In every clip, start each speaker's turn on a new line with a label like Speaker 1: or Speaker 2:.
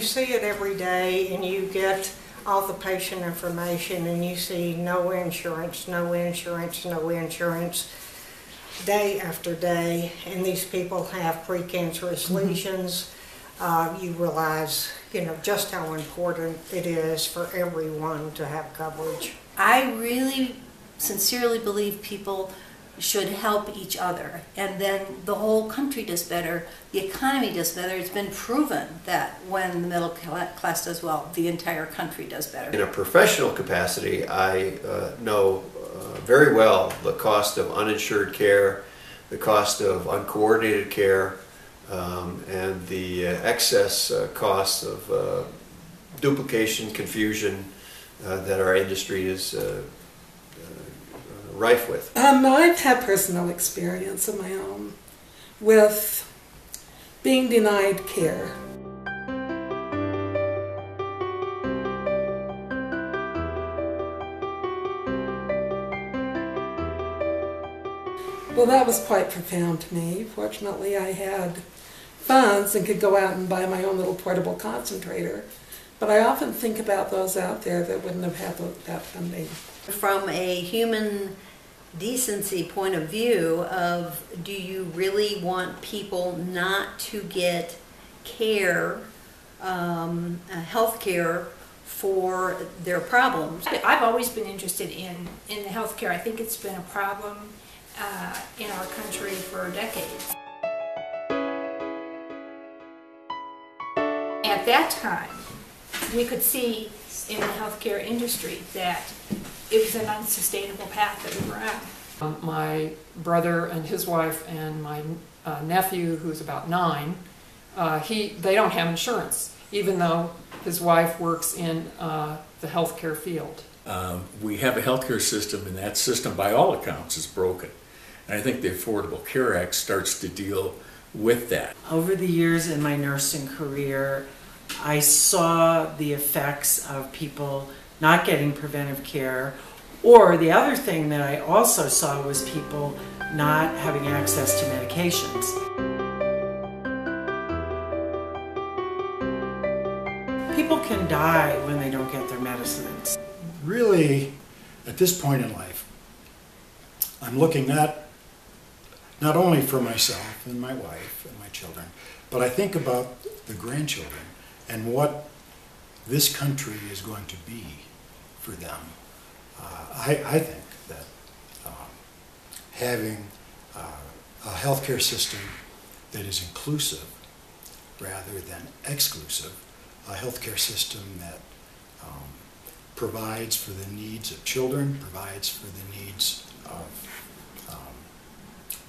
Speaker 1: you see it every day and you get all the patient information and you see no insurance, no insurance, no insurance, day after day, and these people have precancerous lesions, you realize, just how important it is for everyone to have coverage.
Speaker 2: I really sincerely believe people should help each other, and then the whole country does better, the economy does better. It's been proven that when the middle class does well, the entire country does better.
Speaker 3: In a professional capacity, I know very well the cost of uninsured care, the cost of uncoordinated care, and the excess costs of duplication, confusion that our industry is rife with.
Speaker 4: I've had personal experience of my own with being denied care. Well, that was quite profound to me. Fortunately, I had funds and could go out and buy my own little portable concentrator. But I often think about those out there that wouldn't have had that funding.
Speaker 2: From a human decency point of view of, do you really want people not to get care, health care for their problems?
Speaker 5: I've always been interested in health care. I think it's been a problem in our country for decades. At that time, we could see in the healthcare industry that it was an unsustainable path that we were on.
Speaker 6: My brother and his wife and my nephew, who's about 9, they don't have insurance, even though his wife works in the healthcare field.
Speaker 7: We have a healthcare system, and that system, by all accounts, is broken. And I think the Affordable Care Act starts to deal with that.
Speaker 8: Over the years in my nursing career, I saw the effects of people not getting preventive care, or the other thing that I also saw was people not having access to medications. People can die when they don't get their medicines.
Speaker 9: Really, at this point in life, I'm looking not only for myself and my wife and my children, but I think about the grandchildren and what this country is going to be for them. I think that having a healthcare system that is inclusive rather than exclusive, a healthcare system that provides for the needs of children, provides for the needs of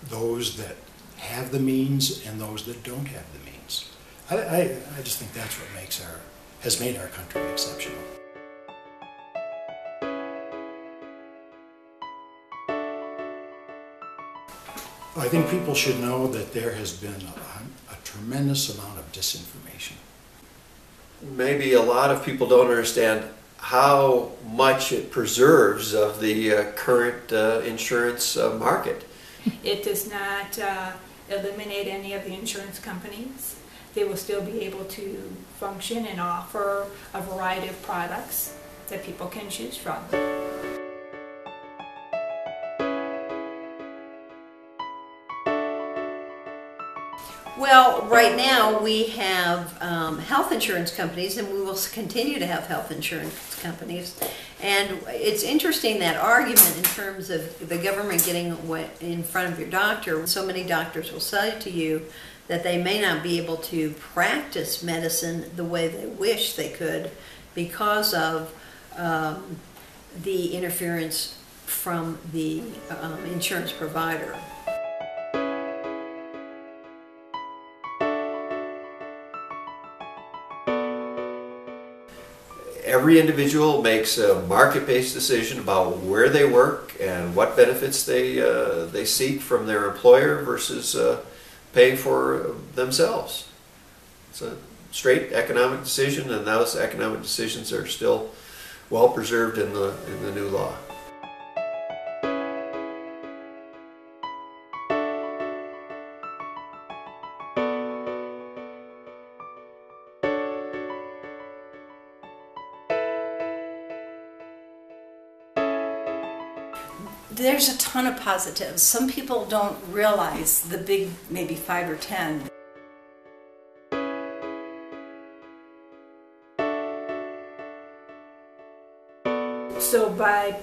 Speaker 9: those that have the means and those that don't have the means. I just think that's what has made our country exceptional. I think people should know that there has been a tremendous amount of disinformation.
Speaker 3: Maybe a lot of people don't understand how much it preserves of the current insurance market.
Speaker 5: It does not eliminate any of the insurance companies. They will still be able to function and offer a variety of products that people can choose from.
Speaker 2: Well, right now we have health insurance companies, and we will continue to have health insurance companies. And it's interesting, that argument in terms of the government getting in front of your doctor. So many doctors will say to you that they may not be able to practice medicine the way they wish they could because of the interference from the insurance provider.
Speaker 3: Every individual makes a market-based decision about where they work and what benefits they seek from their employer versus paying for themselves. It's a straight economic decision, and those economic decisions are still well preserved in the new law.
Speaker 10: There's a ton of positives. Some people don't realize the big, maybe 5 or 10.
Speaker 5: So by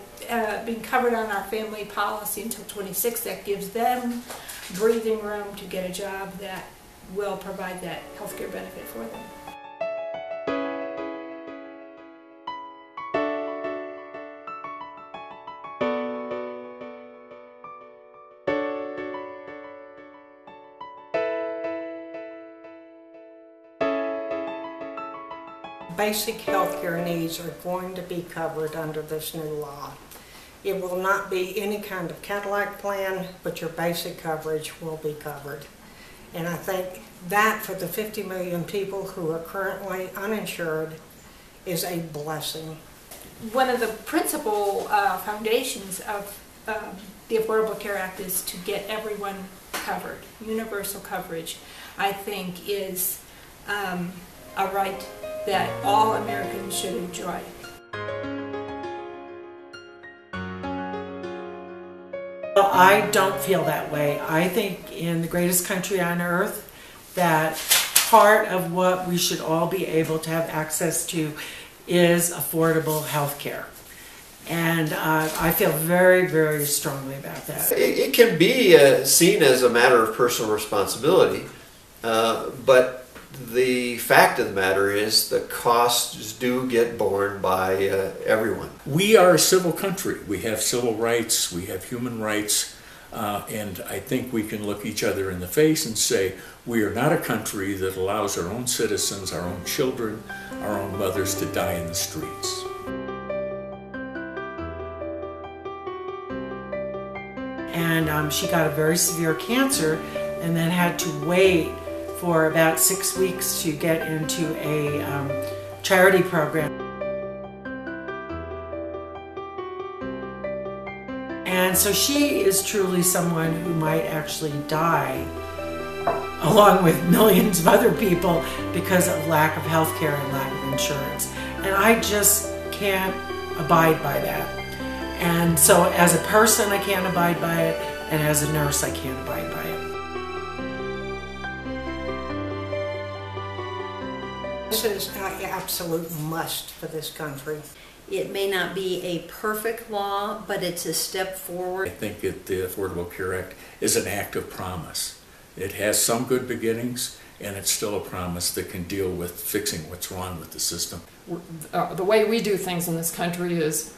Speaker 5: being covered on our family policy until 26, that gives them breathing room to get a job that will provide that healthcare benefit for them.
Speaker 1: Basic healthcare needs are going to be covered under this new law. It will not be any kind of Cadillac plan, but your basic coverage will be covered. And I think that for the 50 million people who are currently uninsured is a blessing.
Speaker 5: One of the principal foundations of the Affordable Care Act is to get everyone covered. Universal coverage, I think, is a right that all Americans should enjoy.
Speaker 8: Well, I don't feel that way. I think in the greatest country on earth that part of what we should all be able to have access to is affordable health care. And I feel very, very strongly about that.
Speaker 3: It can be seen as a matter of personal responsibility, but the fact of the matter is the costs do get borne by everyone.
Speaker 7: We are a civil country. We have civil rights, we have human rights, and I think we can look each other in the face and say we are not a country that allows our own citizens, our own children, our own mothers to die in the streets.
Speaker 8: And she got a very severe cancer and then had to wait for about 6 weeks to get into a charity program. And so she is truly someone who might actually die along with millions of other people because of lack of health care and lack of insurance. And I just can't abide by that. And so as a person, I can't abide by it, and as a nurse, I can't abide by it.
Speaker 1: This is an absolute must for this country.
Speaker 2: It may not be a perfect law, but it's a step
Speaker 7: I
Speaker 2: forward.
Speaker 7: think that the Affordable Care Act is an act of promise. It has some good beginnings, and it's still a promise that can deal with fixing what's wrong with the system.
Speaker 6: The way we do things in this country is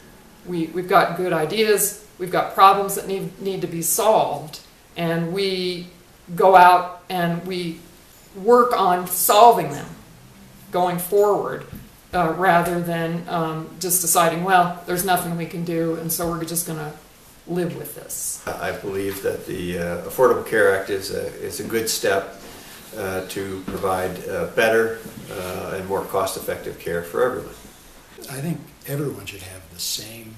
Speaker 6: we've got good ideas, we've got problems that need to be solved, and we go out and we work on solving them going forward, rather than just deciding, well, there's nothing we can do, and so we're just going to live with this.
Speaker 3: I believe that the Affordable Care Act is a good step to provide better and more cost-effective care for everyone.
Speaker 9: I think everyone should have the same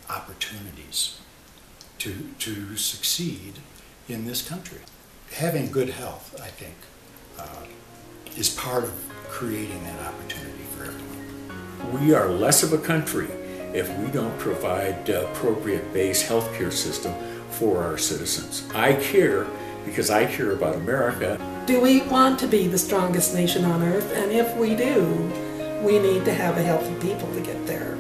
Speaker 9: opportunities to succeed in this country. Having good health, I think, is part of creating that opportunity for everyone.
Speaker 7: We are less of a country if we don't provide appropriate base health care system for our citizens. I care because I care about America.
Speaker 4: Do we want to be the strongest nation on earth? And if we do, we need to have a healthy people to get there.